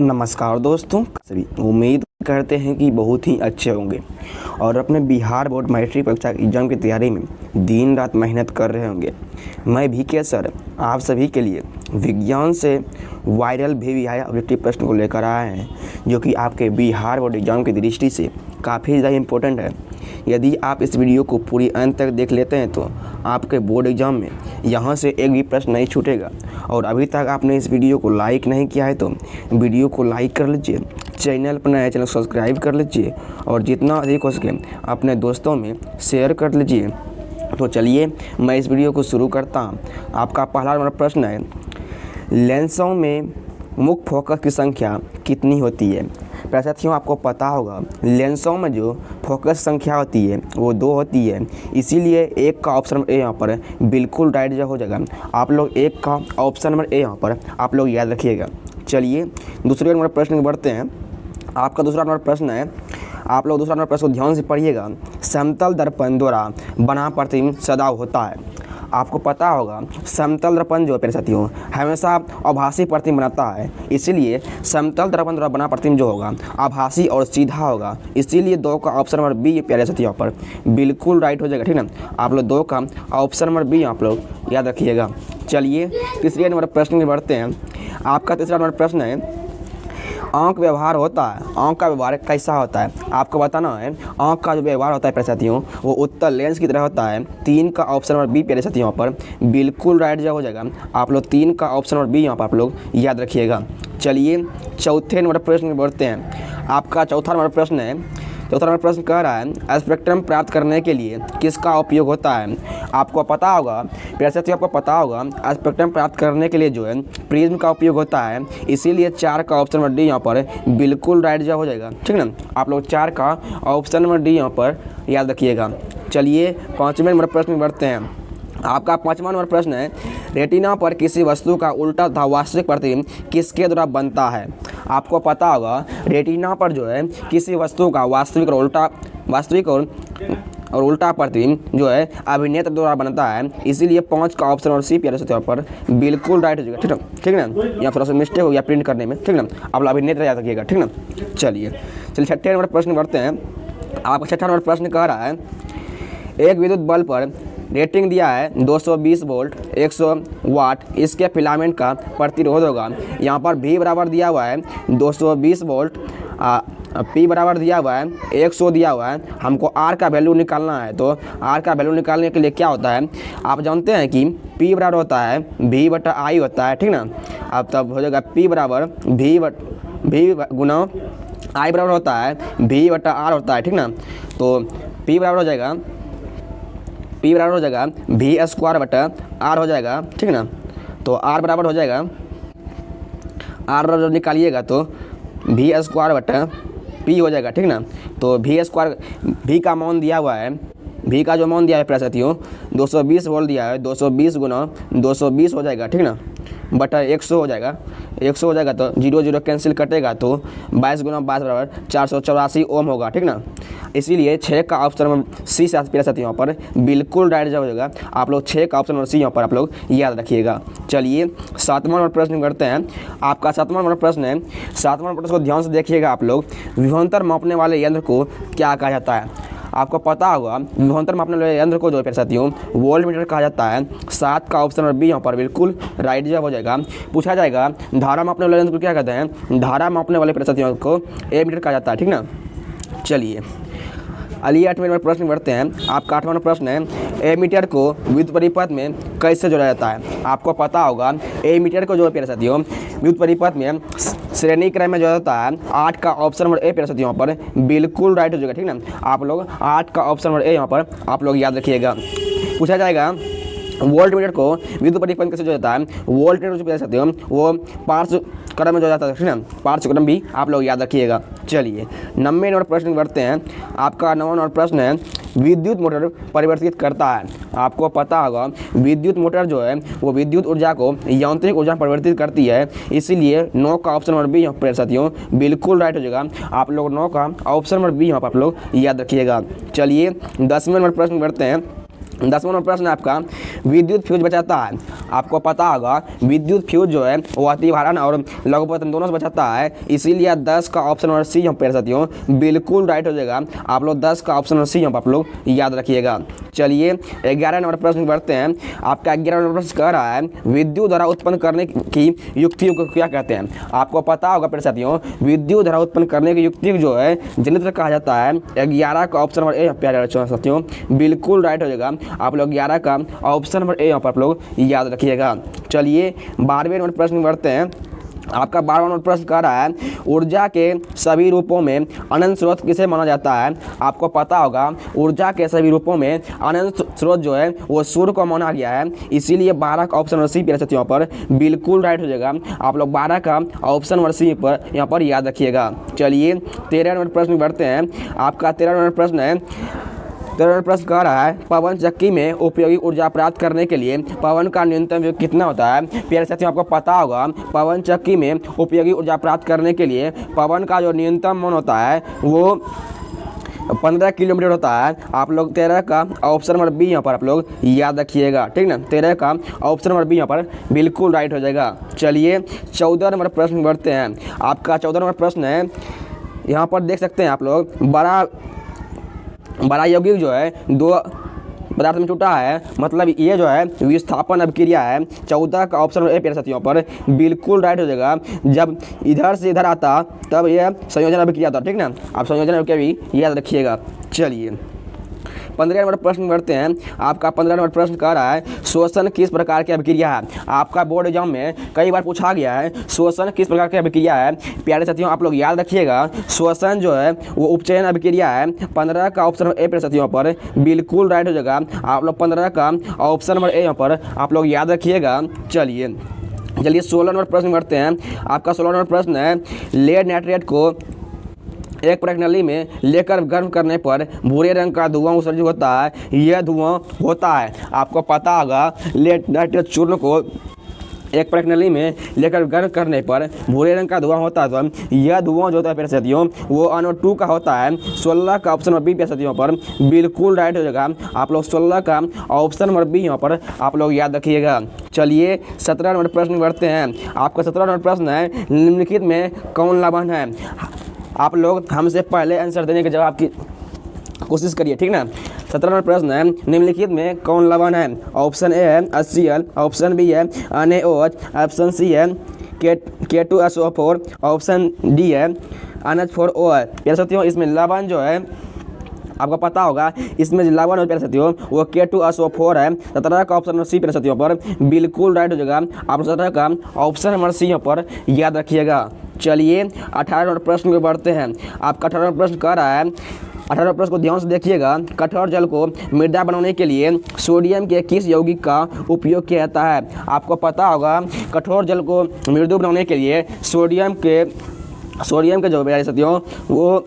नमस्कार दोस्तों, सभी उम्मीद करते हैं कि बहुत ही अच्छे होंगे और अपने बिहार बोर्ड मैट्रिक परीक्षा एग्जाम की तैयारी में दिन रात मेहनत कर रहे होंगे। मैं VK सर आप सभी के लिए विज्ञान से वायरल VVI ऑब्जेक्टिव प्रश्न को लेकर आए हैं, जो कि आपके बिहार बोर्ड एग्जाम की दृष्टि से काफ़ी ज़्यादा इम्पोर्टेंट है। यदि आप इस वीडियो को पूरी अंत तक देख लेते हैं तो आपके बोर्ड एग्जाम में यहाँ से एक भी प्रश्न नहीं छूटेगा। और अभी तक आपने इस वीडियो को लाइक नहीं किया है तो वीडियो को लाइक कर लीजिए, चैनल पर नया चैनल सब्सक्राइब कर लीजिए और जितना अधिक हो सके अपने दोस्तों में शेयर कर लीजिए। तो चलिए मैं इस वीडियो को शुरू करता हूँ। आपका पहला नंबर प्रश्न है, लेंसों में मुख्य फोकस की संख्या कितनी होती है? प्यारे साथियों, आपको पता होगा लेंसों में जो फोकस संख्या होती है वो 2 होती है, इसीलिए एक का ऑप्शन ए यहाँ पर बिल्कुल राइट जो हो जाएगा। आप लोग एक का ऑप्शन नंबर ए यहाँ पर आप लोग याद रखिएगा। चलिए दूसरे नंबर प्रश्न में बढ़ते हैं। आपका दूसरा नंबर प्रश्न है, आप लोग दूसरा नंबर प्रश्न को ध्यान से पढ़िएगा। समतल दर्पण द्वारा बना प्रतिबिंब सदैव होता है। आपको पता होगा समतल दर्पण जो है प्यारे साथियों हमेशा आभासी प्रतिबिंब बनाता है, इसीलिए समतल दर्पण द्वारा बना प्रतिबिंब जो होगा आभासी और सीधा होगा। इसीलिए 2 का ऑप्शन नंबर बी प्यारे साथियों यहाँ पर बिल्कुल राइट हो जाएगा। ठीक ना, आप लोग 2 का ऑप्शन नंबर बी आप लोग याद रखिएगा। चलिए तीसरे नंबर प्रश्न में बढ़ते हैं। आपका तीसरा नंबर प्रश्न है, आँख व्यवहार होता है। आँख का व्यवहार कैसा होता है आपको बताना है। आँख का जो व्यवहार होता है प्यारे साथियों वो उत्तल लेंस की तरह होता है। 3 का ऑप्शन नंबर बी प्यारे साथियों यहाँ पर बिल्कुल राइट जो हो जाएगा। आप लोग 3 का ऑप्शन नंबर बी यहाँ पर आप लोग याद रखिएगा। चलिए चौथे नंबर प्रश्न में बढ़ते हैं। आपका चौथा नंबर प्रश्न है, चौथा नंबर प्रश्न कह रहा है, स्पेक्ट्रम प्राप्त करने के लिए किसका उपयोग होता है? आपको पता होगा प्यारे साथियों, आपको पता होगा स्पेक्ट्रम प्राप्त करने के लिए जो है प्रिज्म का उपयोग होता है, इसीलिए 4 का ऑप्शन नंबर डी यहाँ पर बिल्कुल राइट जो हो जाएगा। ठीक ना, आप लोग 4 का ऑप्शन नंबर डी यहाँ पर याद रखिएगा। चलिए 5वें नंबर प्रश्न में बढ़ते हैं। आपका 5वां नंबर प्रश्न है, रेटिना पर किसी वस्तु का उल्टा तथा वास्तविक प्रतिबिंब किसके द्वारा बनता है? आपको पता होगा रेटिना पर जो है किसी वस्तु का वास्तविक और उल्टा प्रतिबिंब जो है अभिनेत्र द्वारा बनता है, इसीलिए 5 का ऑप्शन और सी प्यारे से तौर पर बिल्कुल राइट हो जाएगा। ठीक ना, यहाँ थोड़ा सा मिस्टेक हो गया प्रिंट करने में। ठीक ना, आप अभिनेत्र याद रखिएगा। ठीक ना, चलिए 6ठे नंबर प्रश्न बढ़ते हैं। आपका 6ठा नंबर प्रश्न कह रहा है, एक विद्युत बल्ब पर रेटिंग दिया है 220 वोल्ट 100 वाट, इसके फिलामेंट का प्रतिरोध होगा। यहाँ पर V बराबर दिया हुआ है 220 वोल्ट, P बराबर दिया हुआ है 100 दिया हुआ है। हमको R का वैल्यू निकालना है, तो R का वैल्यू निकालने के लिए क्या होता है आप जानते हैं कि P बराबर होता है V/I होता है। ठीक ना, अब तब हो जाएगा P बराबर V गुना I बराबर होता है V/R होता है। ठीक ना, तो P बराबर हो जाएगा V²/R हो जाएगा। ठीक ना, तो R बराबर हो जाएगा, R बराबर निकालिएगा तो V²/P हो जाएगा। ठीक ना, तो V का मान दिया हुआ है, V का जो मान दिया है प्यारे साथियों 220 वोल्ट दिया है, 220 गुना 220 हो जाएगा। ठीक ना, बटा 100 हो जाएगा। 100 हो जाएगा तो 0 0 कैंसिल कटेगा, तो 22 गुना 22 बराबर 484 ओम होगा। ठीक ना, इसीलिए 6 का ऑप्शन सी से प्यारे साथियों यहाँ पर बिल्कुल राइट हो जाएगा। आप लोग 6 का ऑप्शन सी यहाँ पर आप लोग याद रखिएगा। चलिए 7वां नंबर प्रश्न करते हैं। आपका 7वां नंबर प्रश्न है, 7वां नंबर प्रश्न को ध्यान से देखिएगा आप लोग। विभवांतर मापने वाले यंत्र को क्या कहा जाता है? आपको पता होगा विभवांतर मापने वाले यंत्र को जो है प्यारे साथियों वोल्टमीटर कहा जाता है। 7 का ऑप्शन नंबर बी यहाँ पर बिल्कुल राइट जवाब हो जाएगा। पूछा जाएगा धारा मापने वाले यंत्र को क्या कहते हैं? धारा मापने वाले प्यारे साथियों को एमीटर कहा जाता है। ठीक ना, चलिए अगली 8वें नंबर प्रश्न बढ़ते हैं। आपका 8वां नंबर प्रश्न है, एमीटर को विद्युत परिपथ में कैसे जोड़ा जाता है? आपको पता होगा एमीटर को जो है प्यारे साथियों विद्युत परिपथ में श्रेणी क्रम में जोड़ा जाता है। 8 का ऑप्शन नंबर ए प्यारे साथियों यहाँ पर बिल्कुल राइट हो जाएगा। ठीक ना, आप लोग 8 का ऑप्शन नंबर ए यहाँ पर आप लोग याद रखिएगा। पूछा जाएगा वोल्टमीटर को विद्युत परिपथ कैसे जोड़ा जाता है? वोल्टमीटर जो प्यारे साथियों वो पार्श्व क्रम में जोड़ा जाता है। ठीक ना, पार्श्व क्रम भी आप लोग याद रखिएगा। चलिए 9वें नंबर प्रश्न बढ़ते हैं। आपका 9वां नंबर प्रश्न है, विद्युत मोटर परिवर्तित करता है। आपको पता होगा विद्युत मोटर जो है वो विद्युत ऊर्जा को यांत्रिक ऊर्जा में परिवर्तित करती है, इसीलिए 9 का ऑप्शन नंबर बी यहाँ पर साथियों बिल्कुल राइट हो जाएगा। आप लोग 9 का ऑप्शन नंबर बी यहाँ पर आप लोग याद रखिएगा। चलिए 10वें नंबर प्रश्न बढ़ते हैं। 10वां नंबर प्रश्न है आपका, विद्युत फ्यूज बचाता है। आपको पता होगा विद्युत फ्यूज जो है वो अति भारण और लघु पतन दोनों से बचाता है, इसीलिए 10 का ऑप्शन नंबर सी हम पेड़ साथियों बिल्कुल राइट हो जाएगा। आप लोग 10 का ऑप्शन नंबर सी हम आप लोग याद रखिएगा। चलिए 11 नंबर प्रश्न बढ़ते हैं। आपका 11 नंबर प्रश्न कह रहा है विद्युत धारा उत्पन्न करने की युक्तियों को क्या कहते हैं। आपको पता होगा पेड़ साथियों विद्युत धारा उत्पन्न करने की युक्ति जो है जनरेटर कहा जाता है। 11 का ऑप्शन नंबर ए प्यारे साथियों बिल्कुल राइट हो जाएगा। आप लोग 11 का ऑप्शन नंबर ए यहाँ पर आप लोग याद रखिएगा। चलिए 12वें नंबर प्रश्न बढ़ते हैं। आपका 12वां नंबर प्रश्न कह रहा है ऊर्जा के सभी रूपों में अनंत स्रोत किसे माना जाता है। आपको पता होगा ऊर्जा के सभी रूपों में अनंत स्रोत जो है वो सूर्य को माना गया है, इसीलिए 12 का ऑप्शन नंबर सी पे यहाँ पर बिल्कुल राइट हो जाएगा। आप लोग 12 का ऑप्शन नंबर सी पर यहाँ पर याद रखिएगा। चलिए 13 नंबर प्रश्न बढ़ते हैं। आपका 13 नंबर प्रश्न है, तेरह प्रश्न कह रहा है पवन चक्की में उपयोगी ऊर्जा प्राप्त करने के लिए पवन का न्यूनतम योग कितना होता है। प्यारे साथियों आपको पता होगा पवन चक्की में उपयोगी ऊर्जा प्राप्त करने के लिए पवन का जो न्यूनतम मान होता है वो 15 किलोमीटर होता है। आप लोग 13 का ऑप्शन नंबर बी यहाँ पर आप लोग याद रखिएगा, ठीक ना। 13 का ऑप्शन नंबर बी यहाँ पर बिल्कुल राइट हो जाएगा। चलिए 14 नंबर प्रश्न बढ़ते हैं। आपका 14 नंबर प्रश्न है, यहाँ पर देख सकते हैं आप लोग बड़ा यौगिक जो है दो पदार्थ में टूटा है, मतलब ये जो है विस्थापन अभिक्रिया है। 14 का ऑप्शन ए प्यारे साथियों पर बिल्कुल राइट हो जाएगा। जब इधर से इधर आता तब यह संयोजन अभिक्रिया था, ठीक ना। आप संयोजन अभिक्रिया भी याद रखिएगा। चलिए 15 नंबर प्रश्न बढ़ते हैं। आपका 15 नंबर प्रश्न कह रहा है श्वसन किस प्रकार की अभिक्रिया है। आपका बोर्ड एग्जाम में कई बार पूछा गया है श्वसन किस प्रकार की अभिक्रिया है। प्यारे साथियों आप लोग याद रखिएगा श्वसन जो है वो उपचयन अभिक्रिया है। 15 का ऑप्शन नंबर ए प्यारे साथियों पर बिल्कुल राइट हो जाएगा। आप लोग 15 का ऑप्शन नंबर ए यहाँ पर आप लोग याद रखिएगा। चलिए 16 नंबर प्रश्न बढ़ते हैं। आपका 16 नंबर प्रश्न है लेड नाइट्रेट को एक प्रणाली में लेकर गर्म करने पर भूरे रंग का धुआं उत्सर्जित होता है। यह धुआं होता है, आपको पता होगा लेड नाइट्रेट चूर्ण को एक प्रणाली में लेकर गर्म करने पर भूरे रंग का धुआं होता है। तो यह धुआं जो होता है प्यारे साथियों वो NO2 का होता है। 16 का ऑप्शन नंबर बी प्यारे साथियों पर बिल्कुल राइट हो जाएगा। आप लोग 16 का ऑप्शन नंबर बी यहाँ पर आप लोग याद रखिएगा। चलिए 17 नंबर प्रश्न बढ़ते हैं। आपका 17 नंबर प्रश्न है निम्नलिखित में कौन लवण है। आप लोग हमसे पहले आंसर देने के जवाब की कोशिश करिए, ठीक ना। 17 नंबर प्रश्न है निम्नलिखित में कौन लवण है। ऑप्शन ए है HCl, ऑप्शन बी है NaOH, ऑप्शन सी है K2SO4, ऑप्शन डी है NH4OH। प्यारे साथियों इसमें लवण जो है आपको पता होगा इसमें जो लवण है प्यारे साथियों वो K2SO4 है। 17 का ऑप्शन नंबर सी प्यारे साथियों पर बिल्कुल राइट हो जाएगा। आप 17 का ऑप्शन नंबर सी यहाँ पर याद रखिएगा। चलिए 18 नंबर प्रश्न में बढ़ते हैं। आपका 18 नंबर प्रश्न कह रहा है 18 प्रश्न को ध्यान से देखिएगा। कठोर जल को मृदा बनाने के लिए सोडियम के किस यौगिक का उपयोग किया जाता है। आपको पता होगा कठोर जल को मृदु बनाने के लिए सोडियम के जो प्यारे साथियों वो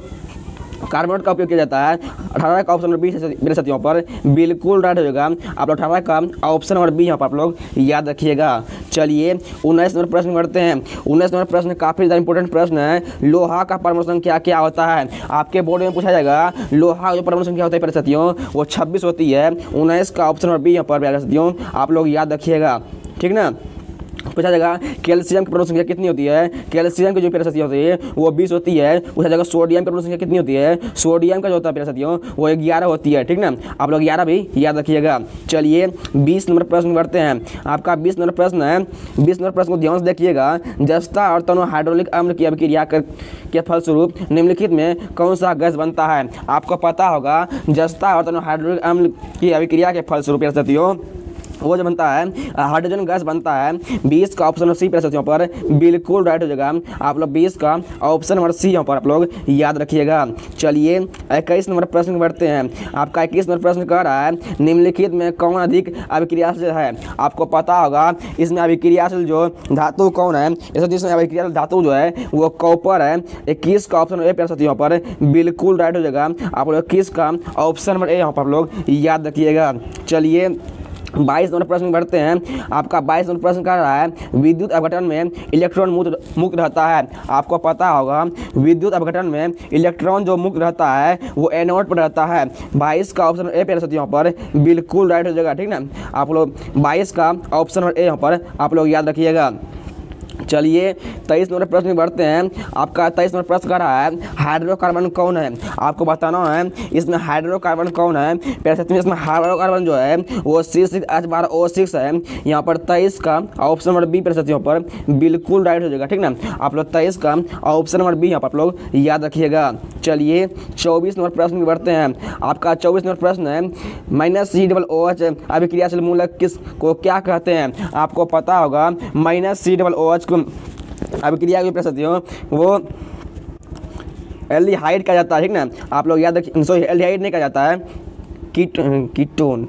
कार्बोनेट का उपयोग किया जाता है। 18 का ऑप्शन नंबर बी मेरे साथियों पर बिल्कुल राइट हो जाएगा। आप लोग 18 का ऑप्शन नंबर बी यहाँ पर आप लोग याद रखिएगा। चलिए 19 नंबर प्रश्न बढ़ते हैं। 19 नंबर प्रश्न काफ़ी ज़्यादा इंपॉर्टेंट प्रश्न है। लोहा का परमाणु संख्या क्या होता है। आपके बोर्ड में पूछा जाएगा लोहा का जो परमाणु संख्या होता है प्यारे साथियों वो 26 होती है। 19 का ऑप्शन नंबर बी यहाँ पर प्यारे साथियों आप लोग याद रखिएगा, ठीक ना। पूछा जाएगा कैल्शियम की परमाणु संख्या कितनी होती है। कैल्शियम की जो प्यारे साथियों होती है वो 20 होती है। पूछा जाएगा सोडियम की परमाणु संख्या कितनी होती है। सोडियम का जो होता है प्यारे साथियों वो 11 होती है, ठीक ना। आप लोग 11 भी याद रखिएगा। चलिए 20 नंबर प्रश्न बढ़ते हैं। आपका 20 नंबर प्रश्न है। 20 नंबर प्रश्न को ध्यान से देखिएगा। जस्ता और तनो हाइड्रोलिक अम्ल की अभिक्रिया के फलस्वरूप निम्नलिखित में कौन सा गैस बनता है। आपको पता होगा जस्ता और तनो हाइड्रोलिक अम्ल की अभिक्रिया के फलस्वरूप प्यारे साथियों वो जो बनता है हाइड्रोजन गैस बनता है। 20 का ऑप्शन सी प्यारे साथियों पर बिल्कुल राइट हो जाएगा। आप लोग 20 का ऑप्शन नंबर सी यहाँ पर आप लोग याद रखिएगा। चलिए 21 नंबर प्रश्न बढ़ते हैं। आपका 21 नंबर प्रश्न कह रहा है निम्नलिखित में कौन अधिक अभिक्रियाशील है। आपको पता होगा इसमें अभिक्रियाशील जो धातु कौन है। इसमें अभिक्रियाशील धातु जो है वो कॉपर है। 21 का ऑप्शन ए प्यारे साथियों पर बिल्कुल राइट हो जाएगा। आप लोग 21 का ऑप्शन नंबर ए यहाँ पर आप लोग याद रखिएगा। चलिए 22 नंबर प्रश्न बढ़ते हैं। आपका 22 नंबर प्रश्न कर रहा है विद्युत अपघटन में इलेक्ट्रॉन मुक्त रहता है। आपको पता होगा विद्युत अपघटन में इलेक्ट्रॉन जो मुक्त रहता है वो एनोड पर रहता है। 22 का ऑप्शन ए पे यहाँ पर बिल्कुल राइट हो जाएगा, ठीक ना। आप लोग 22 का ऑप्शन ए यहाँ पर आप लोग याद रखिएगा। चलिए 23 नंबर प्रश्न में बढ़ते हैं। आपका 23 नंबर प्रश्न कर रहा है हाइड्रोकार्बन कौन है। आपको बताना है इसमें हाइड्रोकार्बन कौन है। पहले इसमें हाइड्रोकार्बन जो है वो C6H12O6 है। यहाँ पर 23 का ऑप्शन नंबर बी पर यहाँ पर बिल्कुल राइट हो जाएगा, ठीक ना। आप लोग 23 का ऑप्शन नंबर बी यहाँ पर आप लोग याद रखिएगा। चलिए 24 नंबर प्रश्न में बढ़ते हैं। आपका 24 नंबर प्रश्न है -COOH अभिक्रियाशील मूलक किस को क्या कहते हैं। आपको पता होगा -COOH को अभिक्रिया की प्रस्तुतियों वो एल्डिहाइड कहा जाता है, ठीक ना। आप लोग याद रखिए, सॉरी एल्डिहाइड नहीं कहा जाता है, कीटोन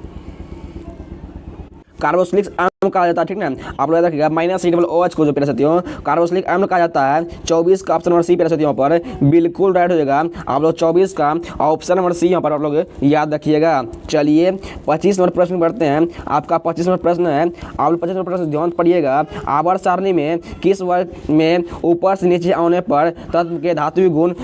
कार्बोक्सिलिक अम्ल कहा जाता है, ठीक ना। आप लोग याद रखिएगा -COOH को जो प्रस्तुतियों कार्बोक्सिलिक अम्ल कहा जाता है। 24 का ऑप्शन नंबर सी प्रस्तुतियों पर बिल्कुल राइट हो जाएगा। आप लोग 24 का ऑप्शन नंबर सी यहाँ पर आप लोग याद रखिएगा। चलिए 25 नंबर प्रश्न बढ़ते हैं। आपका 25 नंबर प्रश्न है, आप लोग 25 नंबर प्रश्न ध्यान पढ़िएगा। आवर्त सारणी में किस वर्ग में ऊपर से नीचे आने पर तत्व के धात्विक गुण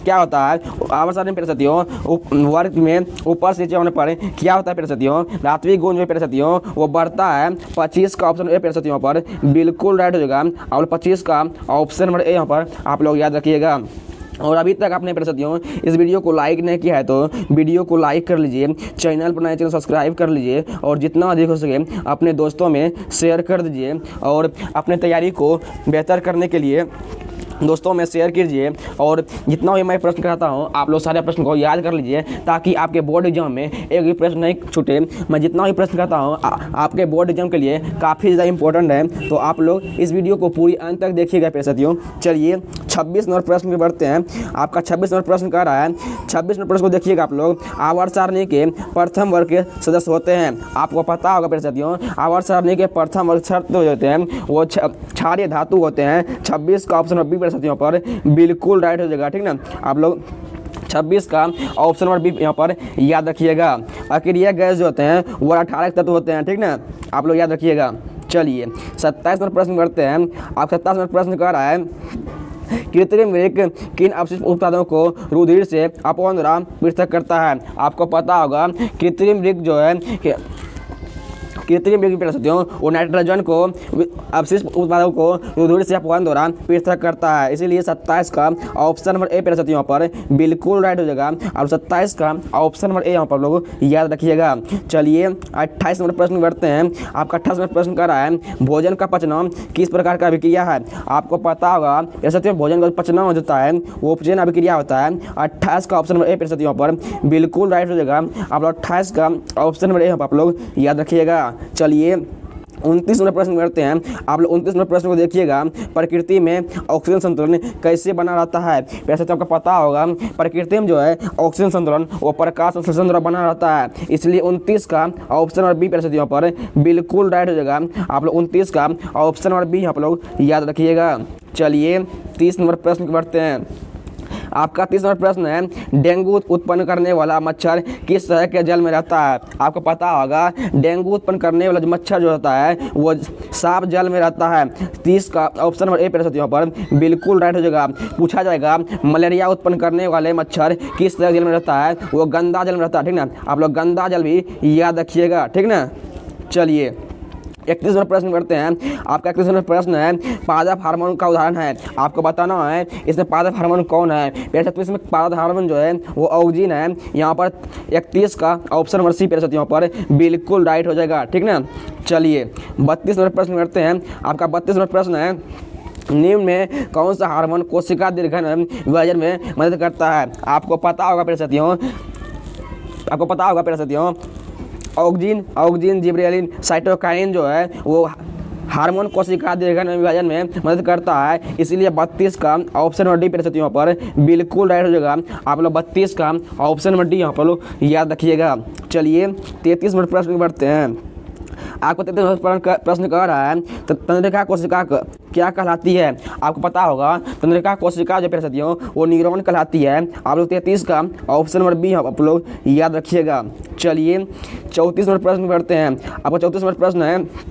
क्या होता है। आवर्त सारणी में परिस्थितियों वर्ग में ऊपर से नीचे होने पर क्या होता है परिस्थितियों धात्विक गुण जो परिस्थितियों वो बढ़ता है। 25 का ऑप्शन ए परिस्थितियों पर बिल्कुल राइट हो जाएगा। और 25 का ऑप्शन नंबर ए यहाँ पर आप लोग याद रखिएगा। और अभी तक आपने परिस्थितियों इस वीडियो को लाइक नहीं किया है तो वीडियो को लाइक कर लीजिए, चैनल पर नए चैनल सब्सक्राइब कर लीजिए और जितना अधिक हो सके अपने दोस्तों में शेयर कर दीजिए। और अपने तैयारी को बेहतर करने के लिए दोस्तों में शेयर कीजिए। और जितना भी मैं प्रश्न कराता हूँ आप लोग सारे प्रश्न को याद कर लीजिए ताकि आपके बोर्ड एग्जाम में एक भी प्रश्न नहीं छूटे। मैं जितना भी प्रश्न करता हूँ आपके बोर्ड एग्जाम के लिए काफ़ी ज़्यादा इंपॉर्टेंट है, तो आप लोग इस वीडियो को पूरी अंत तक देखिएगा साथियों। चलिए 26 नंबर प्रश्न में बढ़ते हैं। आपका 26 नंबर प्रश्न कर रहा है, 26 नंबर प्रश्न को देखिएगा आप लोग। आवर्त सारणी के प्रथम वर्ग के सदस्य होते हैं। आपको पता होगा साथियों आवर्त सारणी के प्रथम वर्ग सदस्य होते हैं वो क्षारीय धातु होते हैं। 26 का ऑप्शन बी साथियों पर बिल्कुल राइट हो जाएगा, ठीक ना। आप लोग 26 का ऑप्शन नंबर बी यहाँ पर याद रखिएगा। अक्रिय गैस जो होते हैं वो 18 तत्व होते हैं, ठीक ना। आप लोग याद रखिएगा। चलिए 27 नंबर प्रश्न करते हैं। आप 27 नंबर प्रश्न कर रहा है कृत्रिम रिक किन अवशिष्ट उत्पादों को रुधिर से अपवन द्वारा पृथक करता है। आपको पता होगा कृत्रिम रिक जो है कृत्रिम रिक परिस्थितियों वो नाइट्रोजन को अवशिष्ट उत्पादों को रुधिर से अपवन द्वारा पृथक करता है। इसीलिए 27 का ऑप्शन नंबर ए परिस्थितियों पर बिल्कुल राइट हो जाएगा। और 27 का ऑप्शन नंबर ए यहाँ पर लोग याद रखिएगा। चलिए 28 नंबर प्रश्न बढ़ते हैं। आपका 28 नंबर प्रश्न कर रहा है भोजन का पचना किस प्रकार का अभिक्रिया है। आपको पता होगा परिस्थितियों भोजन का पचना होता है वो उपजन अभिक्रिया होता है। 28 का ऑप्शन नंबर ए परिस्थितियों पर बिल्कुल राइट हो जाएगा। आप लोग 28 का ऑप्शन नंबर ए यहाँ पर आप लोग याद रखिएगा। चलिए 29 नंबर प्रश्न करते हैं। आप लोग 29 नंबर प्रश्न को देखिएगा। प्रकृति में ऑक्सीजन संतुलन कैसे बना रहता है। वैसे तो आपको पता होगा प्रकृति में जो है ऑक्सीजन संतुलन वो प्रकाश संश्लेषण द्वारा बना रहता है। इसलिए 29 का ऑप्शन नंबर बी परिस्थितियों पर बिल्कुल राइट हो जाएगा। आप लोग 29 का ऑप्शन नंबर बी यहाँ पर लोग याद रखिएगा। चलिए 30 नंबर प्रश्न बढ़ते हैं। आपका 30 नंबर प्रश्न है डेंगू उत्पन्न करने वाला मच्छर किस तरह के जल में रहता है। आपको पता होगा डेंगू उत्पन्न करने वाला मच्छर जो होता है वो साफ जल में रहता है। 30 का ऑप्शन नंबर ए परिस्थितियों पर बिल्कुल राइट हो जाएगा। पूछा जाएगा मलेरिया उत्पन्न करने वाले मच्छर किस तरह जल में रहता है, वो गंदा जल में रहता है, ठीक ना। आप लोग गंदा जल भी याद रखिएगा, ठीक ना। चलिए 31 नंबर प्रश्न करते हैं। आपका 31 नंबर प्रश्न है पादप हार्मोन का उदाहरण है। आपको बताना है इसमें पादप हार्मोन कौन है। इसमें पादप हार्मोन जो है वो ऑक्सीजन है। यहाँ पर 31 का ऑप्शन नंबर सी परिस्थितियों पर बिल्कुल राइट हो जाएगा, ठीक ना। चलिए 32 नंबर प्रश्न करते हैं। आपका 32 नंबर प्रश्न है निम्न में कौन सा हार्मोन कोशिका दीर्घन विभाजन में मदद करता है। आपको पता होगा परिस्थितियों ऑक्सीजन जिब्रेलिन साइटोकाइन जो है वो हार्मोन कोशिका दीर्घन विभाजन में मदद करता है। इसीलिए 32 का ऑप्शन नंबर डी परिस्थितियों पर बिल्कुल राइट हो जाएगा। आप लोग 32 का ऑप्शन नंबर डी यहाँ पर लोग याद रखिएगा। चलिए 33 नंबर प्रश्न बढ़ते हैं। आपको 33 नंबर प्रश्न कर रहा है तो तंत्रिका कोशिका क्या कहलाती है। आपको पता होगा तंत्रिका कोशिका जो परिस्थितियों वो न्यूरॉन कहलाती है। आप लोग 33 का ऑप्शन नंबर बी आप लोग याद रखिएगा। चलिए 34 नंबर प्रश्न पढ़ते हैं। आपका 34 नंबर प्रश्न है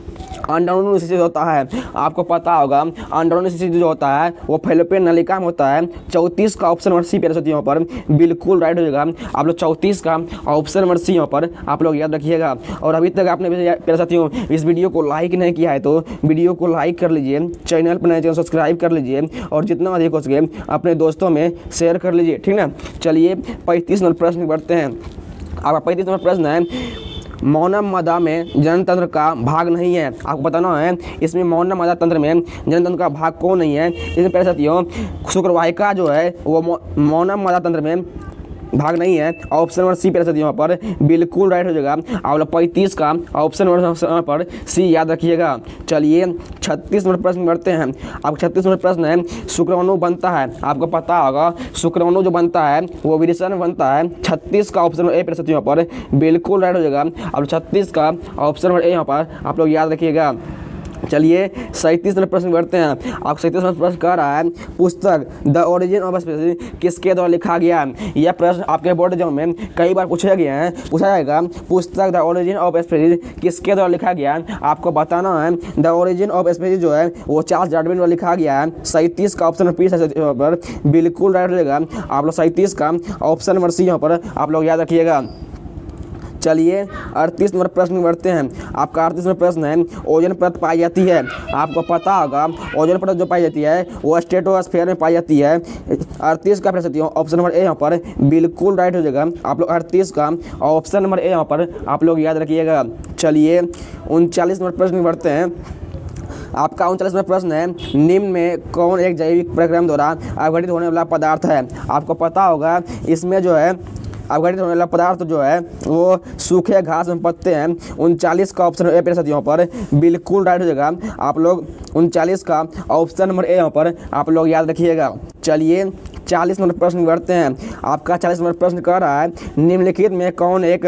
अंडाणु निषेचन होता है। आपको पता होगा अंडाणु निषेचन जो होता है वो फैलोपियन नलिका में होता है। 34 का ऑप्शन नंबर सी प्यारे साथियों यहाँ पर बिल्कुल राइट हो जाएगा। आप लोग 34 का ऑप्शन नंबर सी यहाँ पर आप लोग याद रखिएगा। और अभी तक आपने प्यारे साथियों इस वीडियो को लाइक नहीं किया है तो वीडियो को लाइक कर लीजिए, चैनल पर नए चैनल सब्सक्राइब कर लीजिए और जितना अधिक हो सके अपने दोस्तों में शेयर कर लीजिए, ठीक ना। चलिए 35 नंबर प्रश्न बढ़ते हैं। आपका 35 नंबर प्रश्न है मौनम मदा में जनतंत्र का भाग नहीं है। आपको बताना है इसमें मौनम मदा तंत्र में जनतंत्र का भाग कौन नहीं है। इसमें पहले साथियों शुक्रवाहिका जो है वो मौनम मदा तंत्र में भाग नहीं है। ऑप्शन नंबर सी पहले साथियों यहाँ पर बिल्कुल राइट हो जाएगा। आप लोग 35 का ऑप्शन नंबर पर सी याद रखिएगा। चलिए 36 नंबर प्रश्न बढ़ते हैं। आपका 36 नंबर प्रश्न है शुक्राणु बनता है। आपको पता होगा शुक्राणु जो बनता है वो विरेचन बनता है। 36 का ऑप्शन नंबर ए पहले साथियों यहाँ पर बिल्कुल राइट हो जाएगा। आप 36 का ऑप्शन नंबर ए यहाँ पर आप लोग याद रखिएगा। चलिए 37 नंबर प्रश्न बढ़ते हैं। आप 37 नंबर प्रश्न कह रहा है पुस्तक द ओरिजिन ऑफ स्पीसीज किसके द्वारा लिखा गया है। यह प्रश्न आपके बोर्ड एग्जाम में कई बार पूछा जाएगा पुस्तक द ओरिजिन ऑफ स्पीसीज किसके द्वारा लिखा गया है। आपको बताना है द ओरिजिन ऑफ स्पीसीज जो है वो चार्ल्स डार्विन द्वारा लिखा गया है। 37 का ऑप्शन नंबर पर बिल्कुल राइट रहेगा। आप लोग 37 का ऑप्शन नंबर सी यहाँ पर आप लोग याद रखिएगा। चलिए 38 नंबर प्रश्न बढ़ते हैं। आपका 38 नंबर प्रश्न है ओजोन परत पाई जाती है। आपको पता होगा ओजोन परत जो पाई जाती है वो स्ट्रेटोस्फीयर में पाई जाती है। 38 का प्रश्न ऑप्शन नंबर ए यहाँ पर बिल्कुल राइट हो जाएगा। आप लोग 38 का ऑप्शन नंबर ए यहाँ पर आप लोग याद रखिएगा। चलिए 39 नंबर प्रश्न बढ़ते हैं। आपका 39 नंबर प्रश्न है निम्न में कौन एक जैविक प्रक्रिया द्वारा अवघटित होने वाला पदार्थ है। आपको पता होगा इसमें जो है अवघटित होने वाला पदार्थ जो है वो सूखे घास में पत्ते हैं। 39 का ऑप्शन ए साथियों यहाँ पर बिल्कुल राइट हो जाएगा। आप लोग 39 का ऑप्शन नंबर ए यहाँ पर आप लोग याद रखिएगा। चलिए 40 नंबर प्रश्न बढ़ते हैं। आपका 40 नंबर प्रश्न कह रहा है निम्नलिखित में कौन एक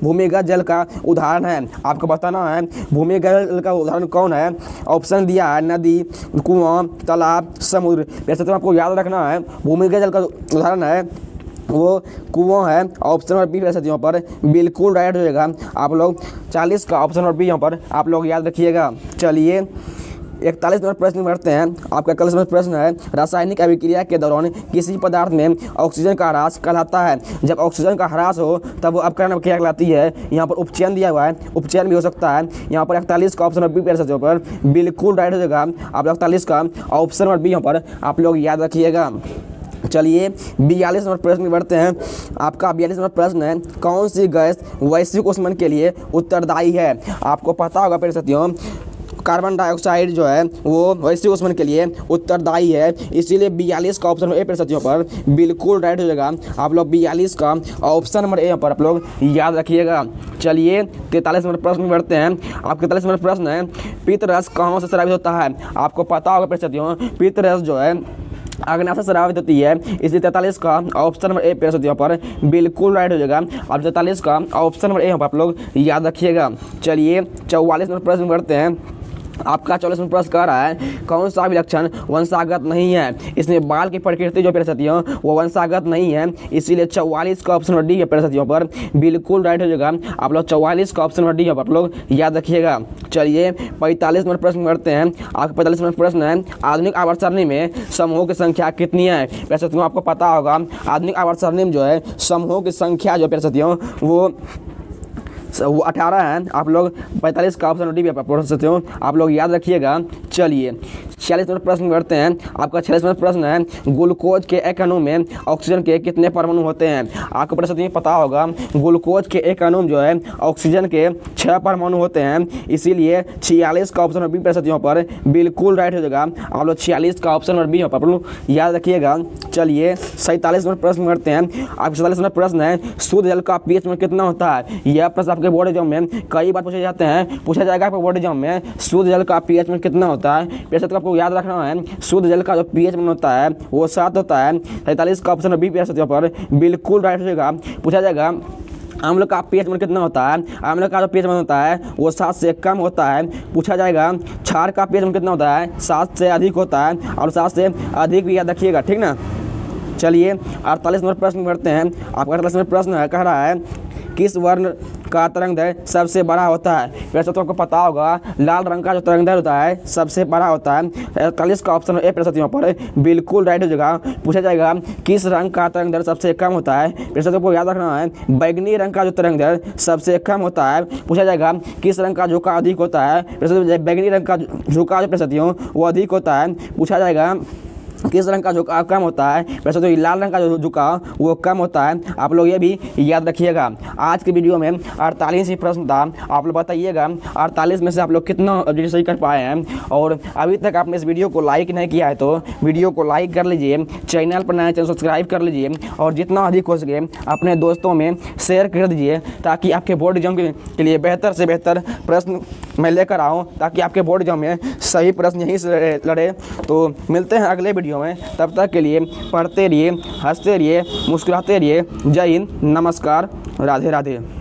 भूमिगत जल का उदाहरण है। आपको बताना है भूमिगत जल का उदाहरण कौन है। ऑप्शन दिया है नदी, कुआं, तालाब, समुद्र। वैसे तो आपको याद रखना है भूमिगत जल का उदाहरण है वो कुआं है। ऑप्शन नंबर बी साथियों यहाँ पर बिल्कुल राइट हो जाएगा। आप लोग 40 का ऑप्शन नंबर बी यहाँ पर आप लोग याद रखिएगा। चलिए 41 नंबर प्रश्न बढ़ते हैं। आपका 41 नंबर प्रश्न है रासायनिक अभिक्रिया के दौरान किसी पदार्थ में ऑक्सीजन का ह्रास कहलाता है। जब ऑक्सीजन का ह्रास हो तब वो अपकरण अभिक्रिया कहलाती है। यहाँ पर उपचयन दिया हुआ है, उपचयन भी हो सकता है। यहाँ पर 41 का ऑप्शन नंबर बी साथियों पर बिल्कुल राइट हो जाएगा। आप 41 का ऑप्शन नंबर बी यहाँ पर आप लोग याद रखिएगा। चलिए 42 नंबर प्रश्न बढ़ते हैं। आपका 42 नंबर प्रश्न है कौन सी गैस वैश्विक ऊष्मन के लिए उत्तरदायी है। आपको पता होगा प्यारे साथियों कार्बन डाइऑक्साइड जो है वो वैश्विक ऊष्मन के लिए उत्तरदायी है। इसीलिए 42 का ऑप्शन ए प्यारे साथियों पर बिल्कुल राइट हो जाएगा। आप लोग 42 का ऑप्शन नंबर ए पर आप लोग याद रखिएगा। चलिए 43 नंबर प्रश्न बढ़ते हैं। आपके 43 नंबर प्रश्न है पित्तरस कहाँ से स्रावित होता है। आपको पता होगा प्यारे साथियों पित्तरस जो है अग्नाशय से स्रावित होती है। इसलिए 43 का ऑप्शन नंबर ए पे यहाँ पर बिल्कुल राइट हो जाएगा। अब 43 का ऑप्शन नंबर ए यहाँ पर आप लोग याद रखिएगा। चलिए 44 नंबर प्रश्न बढ़ते हैं। आपका 44 नंबर प्रश्न कह रहा है कौन सा विलक्षण वंशागत नहीं है। इसमें बाल की प्रकृति जो साथियों वो वंशागत नहीं है। इसीलिए 44 का ऑप्शन नंबर डी साथियों पर बिल्कुल राइट हो जाएगा। आप लोग 44 का ऑप्शन नंबर डी आप लोग याद रखिएगा। चलिए 45 नंबर प्रश्न बढ़ते हैं। आपका 45 नंबर प्रश्न है आधुनिक आवर्त सारणी में समूहों की संख्या कितनी है। साथियों आपको पता होगा आधुनिक आवर्त सारणी में जो है समूहों की संख्या जो साथियों वो 18 है। आप लोग 45 का ऑप्शन डी पढ़ सकते हो, आप लोग याद रखिएगा। चलिए 46 नंबर प्रश्न करते हैं। आपका 46 नंबर प्रश्न है ग्लूकोज के एक अणु में ऑक्सीजन के कितने परमाणु होते हैं। आपको प्रश्न पता होगा ग्लूकोज के एक अणु जो है ऑक्सीजन के 6 परमाणु होते हैं। इसीलिए 46 का ऑप्शन बी प्रतिशत पर बिल्कुल राइट हो जाएगा। आप लोग 46 का ऑप्शन बी पर लोग याद रखिएगा। चलिए 47 नंबर प्रश्न करते हैं। आपका 47 नंबर प्रश्न है शुद्ध जल का पीएच में कितना होता है। यह प्रश्न आपके बोर्ड एग्जाम में कई बार पूछे जाते हैं, पूछा जाएगा आपके बोर्ड एग्जाम में शुद्ध जल का पीएच में कितना होता है। प्रतिशत आपको याद रखना है शुद्ध जल का जो पीएच में होता है वो 7 होता है। 47 का ऑप्शन बी पर बिल्कुल राइट हो जाएगा। पूछा जाएगा अम्ल का पीएच मान कितना होता है। अम्ल का जो पीएच मान होता है वो 7 से कम होता है। पूछा जाएगा क्षार का पीएच मान कितना होता है, 7 से अधिक होता है और 7 से अधिक भी याद रखिएगा, ठीक ना। चलिए 48 नंबर प्रश्न करते हैं। आपका 48 नंबर प्रश्न है कह रहा है किस वर्ण का तरंग दैर्घ्य सबसे बड़ा होता है? वैसे तो आपको पता होगा, लाल रंग का जो तरंग दैर्घ्य होता है सबसे बड़ा होता है। 41 का ऑप्शन ए प्रतिशतों पर बिल्कुल राइट हो जाएगा। पूछा जाएगा किस रंग का तरंग दैर्घ्य सबसे कम होता है? प्रतिशतों को याद रखना है, बैगनी रंग का जो तरंग दैर्घ्य सबसे कम होता है। पूछा जाएगा किस रंग का झोंका अधिक होता है? प्रतिशत बैगनी रंग का झोंका जो प्रतिशतों वो अधिक होता है। पूछा जाएगा किस रंग का झुकाव कम होता है? वैसे तो लाल रंग का जो झुकाव वो कम होता है। आप लोग ये भी याद रखिएगा। आज की वीडियो में 48 ही प्रश्न था। आप लोग बताइएगा 48 में से आप लोग कितना सही कर पाए हैं। और अभी तक आपने इस वीडियो को लाइक नहीं किया है तो वीडियो को लाइक कर लीजिए, चैनल पर नया चैनल सब्सक्राइब कर लीजिए और जितना अधिक हो सके अपने दोस्तों में शेयर कर दीजिए, ताकि आपके बोर्ड एग्जाम के लिए बेहतर से बेहतर प्रश्न मैं लेकर आऊँ, ताकि आपके बोर्ड एग्जाम में सही प्रश्न यहीं से लड़े। तो मिलते हैं अगले वीडियो में, तब तक के लिए पढ़ते रहिए, हंसते रहिए, मुस्कुराते रहिए। जय हिंद, नमस्कार, राधे राधे।